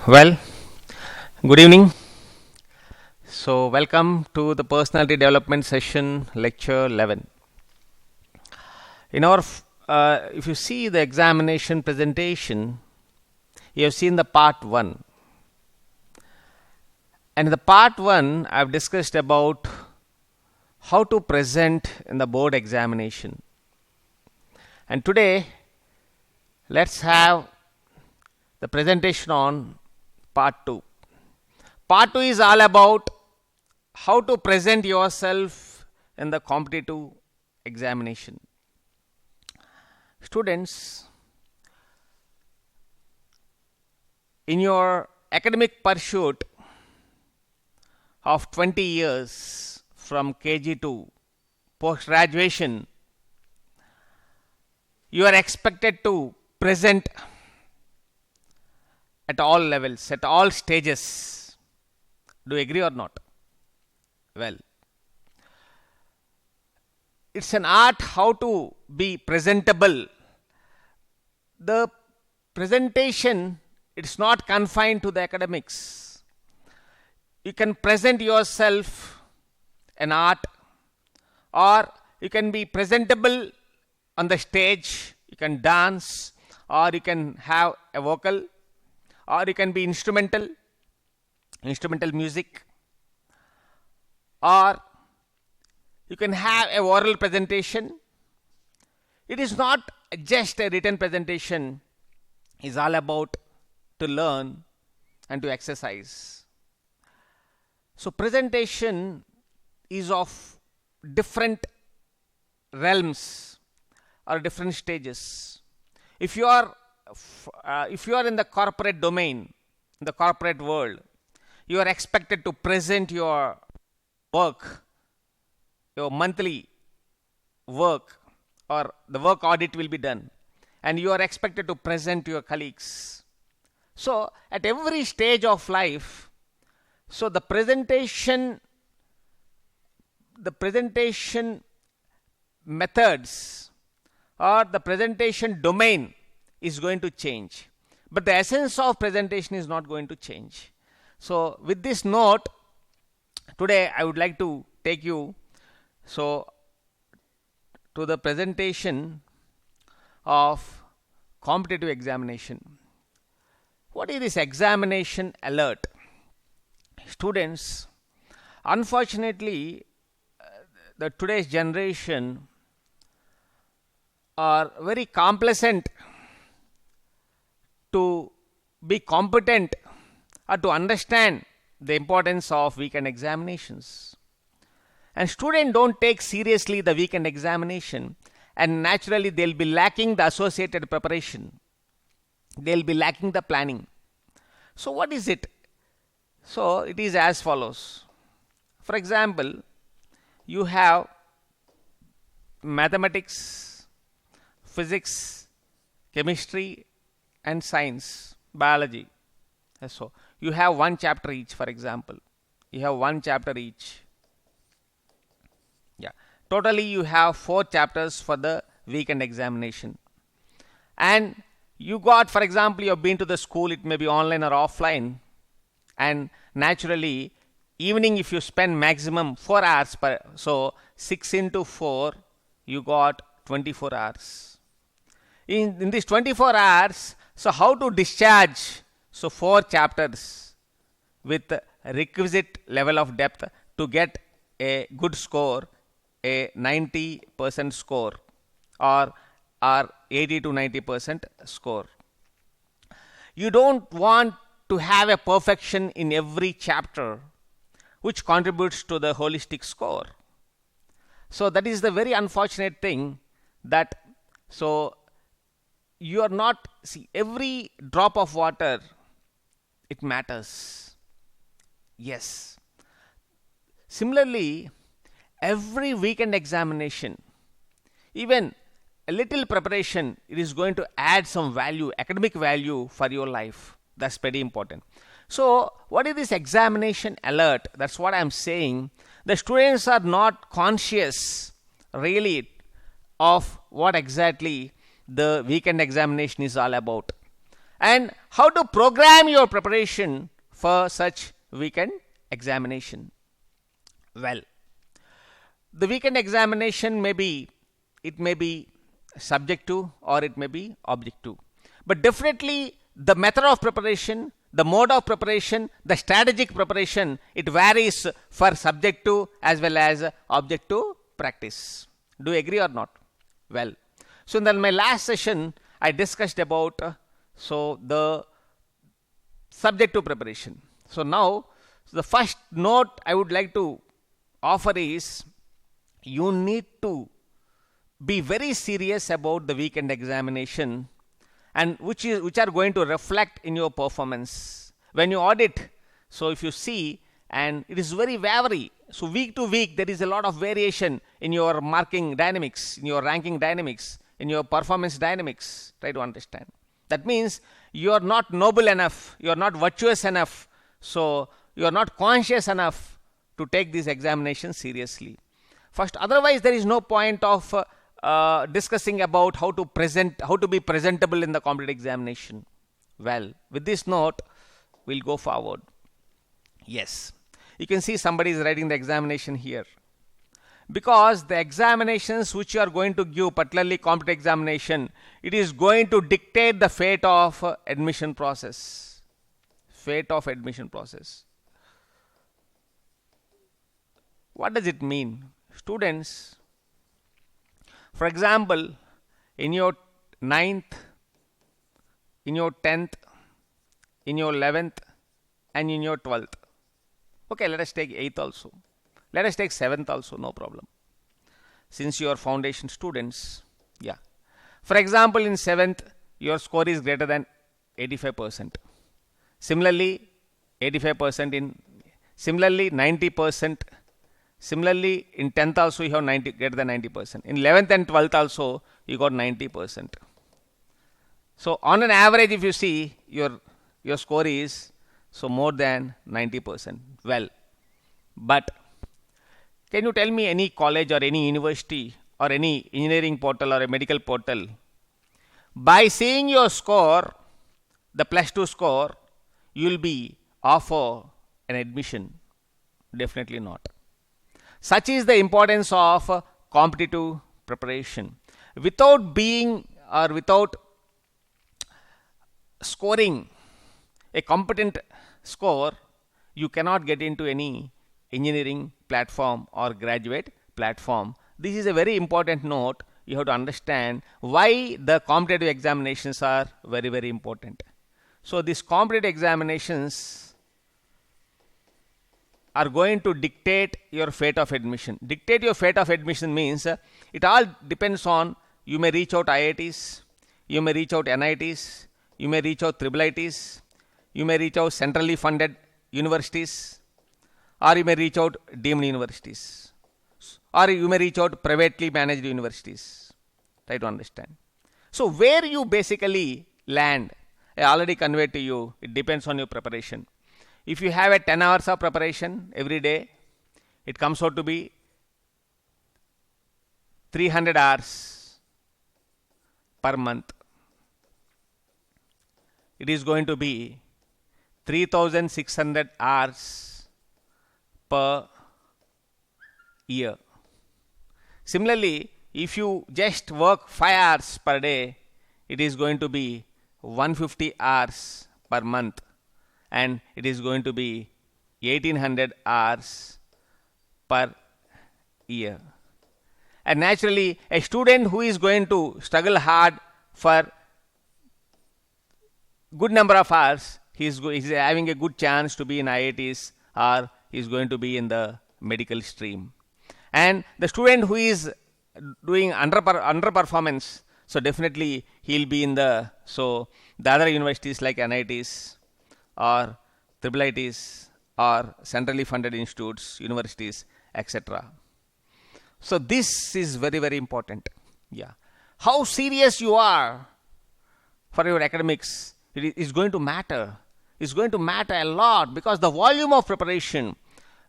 Well, good evening. So, welcome to the personality development session, lecture 11. In our, if you see the examination presentation, you have seen the part 1. And in the part 1, I have discussed about how to present in the board examination. And today, let's have the presentation on part 2. Part 2 is all about how to present yourself in the competitive examination. Students, in your academic pursuit of 20 years from KG to post-graduation, you are expected to present at all levels, at all stages. Do you agree or not? Well, it's an art how to be presentable. The presentation, it's not confined to the academics. You can present yourself an art, or you can be presentable on the stage, you can dance, or you can have a vocal, or you can be instrumental music, or you can have a oral presentation. It is not just a written presentation. It's all about to learn and to exercise. So presentation is of different realms or different stages. If you are in the corporate domain, in the corporate world, you are expected to present your work, your monthly work, or the work audit will be done, and you are expected to present to your colleagues. So at every stage of life, so the presentation methods or the presentation domain is going to change, but the essence of presentation is not going to change. So with this note, today I would like to take you to the presentation of competitive examination. What is this examination alert? Students, unfortunately, the today's generation are very complacent to be competent or to understand the importance of weekend examinations. And students don't take seriously the weekend examination, and naturally they'll be lacking the associated preparation. They'll be lacking the planning. So what is it? So it is as follows. For example, you have mathematics, physics, chemistry, and science, biology. So you have one chapter each, for example. You have one chapter each. Yeah. Totally you have 4 chapters for the weekend examination. And you got, for example, you have been to the school, it may be online or offline. And naturally, evening if you spend maximum 4 hours per, so 6 into 4, you got 24 hours. In these 24 hours, so how to discharge? So 4 chapters with requisite level of depth to get a good score, a 90% score or 80 to 90% score. You don't want to have a perfection in every chapter which contributes to the holistic score. So that is the very unfortunate thing, that so you are not, see, every drop of water, it matters. Yes. Similarly, every weekend examination, even a little preparation, it is going to add some value, academic value for your life. That's pretty important. So what is this examination alert? That's what I'm saying. The students are not conscious really of what exactly the weekend examination is all about. and how to program your preparation for such weekend examination. Well, the weekend examination may be subjective or it may be objective, but definitely the method of preparation, the mode of preparation, the strategic preparation, it varies for subjective as well as objective practice. Do you agree or not? Well, so in my last session I discussed about the subjective preparation. So now the first note I would like to offer is you need to be very serious about the weekend examination, and which are going to reflect in your performance when you audit. So if you see, and it is very vary, so week to week there is a lot of variation in your marking dynamics, in your ranking dynamics, in your performance dynamics. Try to understand. That means you are not noble enough, you are not virtuous enough, so you are not conscious enough to take this examination seriously. First, otherwise there is no point of discussing about how to be presentable in the competitive examination. Well, with this note, we'll go forward. Yes, you can see somebody is writing the examination here. Because the examinations which you are going to give, particularly competitive examination, it is going to dictate the fate of admission process. Fate of admission process. What does it mean? Students, for example, in your 9th, in your 10th, in your 11th, and in your 12th. Okay, let us take 8th also. Let us take 7th also, no problem. Since you are foundation students, yeah. For example, in 7th, your score is greater than 85%. Similarly, 85% in, similarly 90%. Similarly, in 10th also you have greater than 90%. In 11th and 12th also you got 90%. So on an average, if you see your score is more than 90%. Well, but can you tell me any college or any university or any engineering portal or a medical portal, by seeing your score, the plus 2 score, you will be offered an admission? Definitely not. Such is the importance of competitive preparation. Without being or without scoring a competent score, you cannot get into any engineering platform or graduate platform. This is a very important note. You have to understand why the competitive examinations are very, very important. So these competitive examinations are going to dictate your fate of admission. Dictate your fate of admission means it all depends on, you may reach out IITs, you may reach out NITs, you may reach out IIITs, you may reach out centrally funded universities, or you may reach out deemed universities, or you may reach out privately managed universities. Try to understand. So where you basically land, I already conveyed to you, it depends on your preparation. If you have a 10 hours of preparation every day, it comes out to be 300 hours per month. It is going to be 3,600 hours per year. Similarly, if you just work 5 hours per day, it is going to be 150 hours per month, and it is going to be 1800 hours per year. And naturally, a student who is going to struggle hard for good number of hours, he is having a good chance to be in IITs, or he is going to be in the medical stream. And the student who is doing underperformance, so definitely he will be in the other universities like NITs or IIITs or centrally funded institutes, universities, etc. So this is very, very important. Yeah, how serious you are for your academics, it is going to matter. It's going to matter a lot, because the volume of preparation,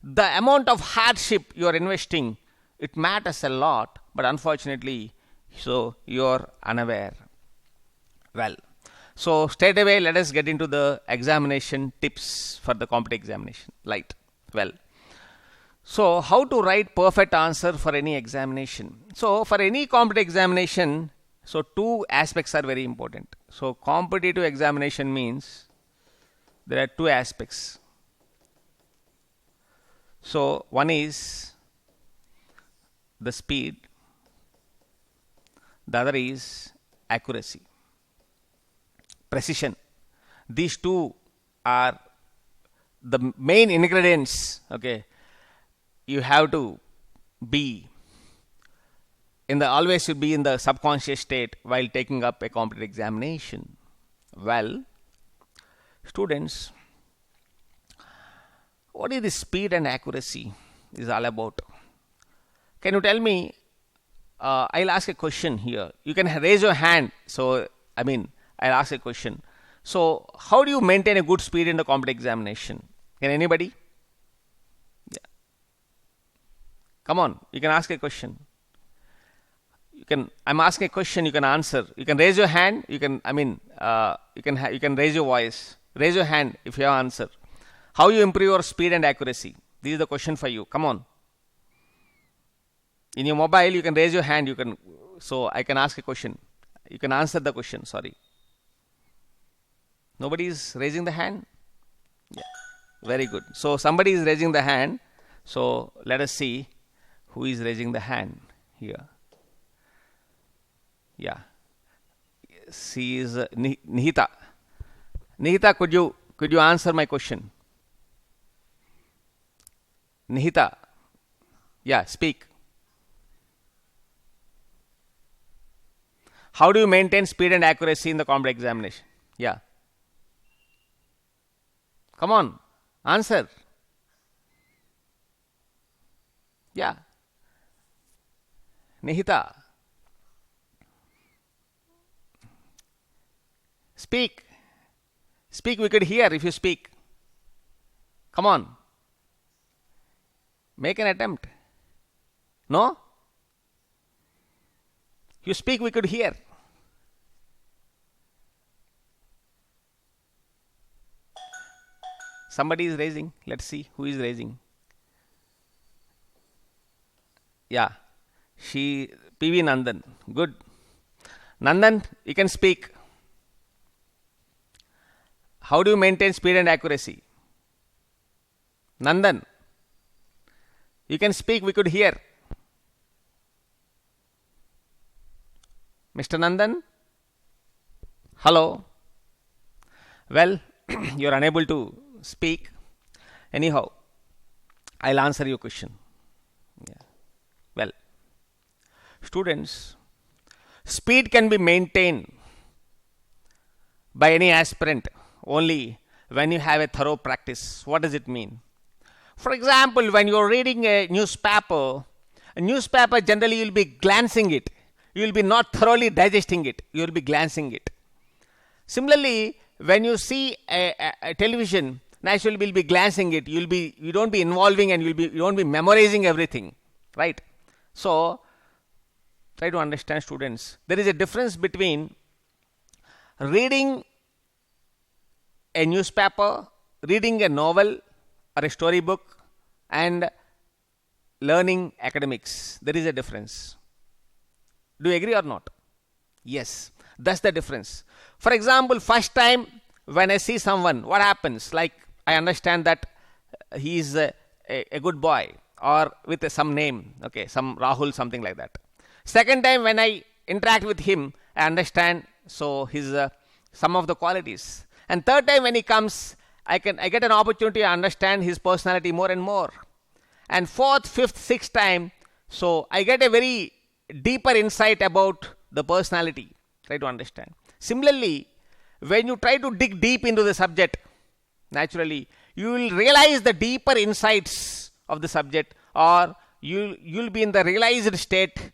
the amount of hardship you are investing, it matters a lot. But unfortunately, so you are unaware. Well, So straight away, let us get into the examination tips for the competitive examination. Right. Well, so how to write perfect answer for any examination? So for any competitive examination, so two aspects are very important. So competitive examination means there are two aspects. So one is the speed, the other is accuracy, precision. These two are the main ingredients. Okay, you have to be in the always should be in the subconscious state while taking up a competitive examination. Well, students, what is the speed and accuracy is all about? Can you tell me? I'll ask a question here. You can raise your hand. So, I'll ask a question. So, how do you maintain a good speed in the competitive examination? Can anybody? Yeah. Come on, you can ask a question. I'm asking a question. You can answer. You can raise your hand. You can. You can raise your voice. Raise your hand if you have answer. How you improve your speed and accuracy? This is the question for you. Come on. In your mobile, you can raise your hand. So I can ask a question. You can answer the question. Sorry. Nobody is raising the hand? Yeah. Very good. So somebody is raising the hand. So let us see who is raising the hand here. Yeah. She is Nihita. Nihita, could you answer my question? Nihita. Yeah, speak. How do you maintain speed and accuracy in the competitive examination? Yeah. Come on, answer. Yeah. Nihita. Speak. Speak, we could hear if you speak. Come on. Make an attempt. No? You speak, we could hear. Somebody is raising. Let's see who is raising. Yeah. PV Nandan. Good. Nandan, you can speak. How do you maintain speed and accuracy? Nandan. You can speak, we could hear. Mr. Nandan? Hello? Well, you are unable to speak. Anyhow, I'll answer your question. Yeah. Well, students, speed can be maintained by any aspirant only when you have a thorough practice. What does it mean? For example, when you're reading a newspaper generally you'll be glancing it. You will be not thoroughly digesting it. You will be glancing it. Similarly, when you see a television, naturally you'll be glancing it. You don't be involving and you don't be memorizing everything, right? So, try to understand, students. There is a difference between reading a newspaper, reading a novel or a storybook, and learning academics. There is a difference. Do you agree or not? Yes, that's the difference. For example, first time when I see someone, what happens? Like, I understand that he is a good boy or with some name, okay, some Rahul, something like that. Second time when I interact with him, I understand so his some of the qualities. And third time when he comes, I get an opportunity to understand his personality more and more. And fourth, fifth, sixth time, so I get a very deeper insight about the personality. Try to understand. Similarly, when you try to dig deep into the subject, naturally, you will realize the deeper insights of the subject, or you'll be in the realized state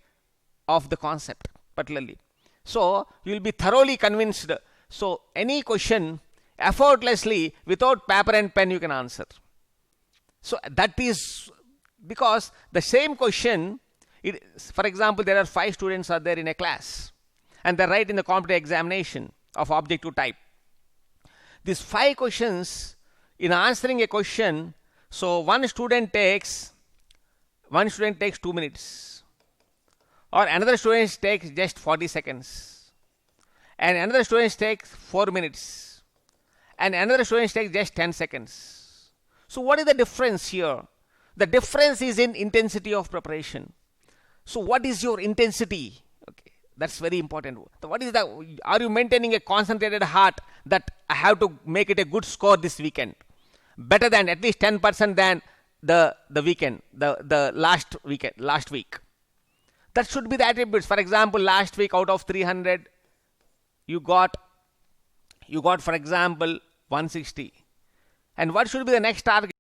of the concept, particularly. So, you will be thoroughly convinced. So, any question, effortlessly, without paper and pen, you can answer. So, that is because the same question, for example, there are 5 students are there in a class and they write in the competitive examination. of objective type. These 5 questions, in answering a question, so one student takes 2 minutes, or another student takes just 40 seconds, and another student takes 4 minutes, and another student takes just 10 seconds. So what is the difference here? The difference is in intensity of preparation. So what is your intensity? Okay, that's very important. So what is the, are you maintaining a concentrated heart that I have to make it a good score this weekend, better than at least 10% than the weekend, the last week? That should be the attributes. For example, last week out of 300, you got for example 160. And what should be the next target?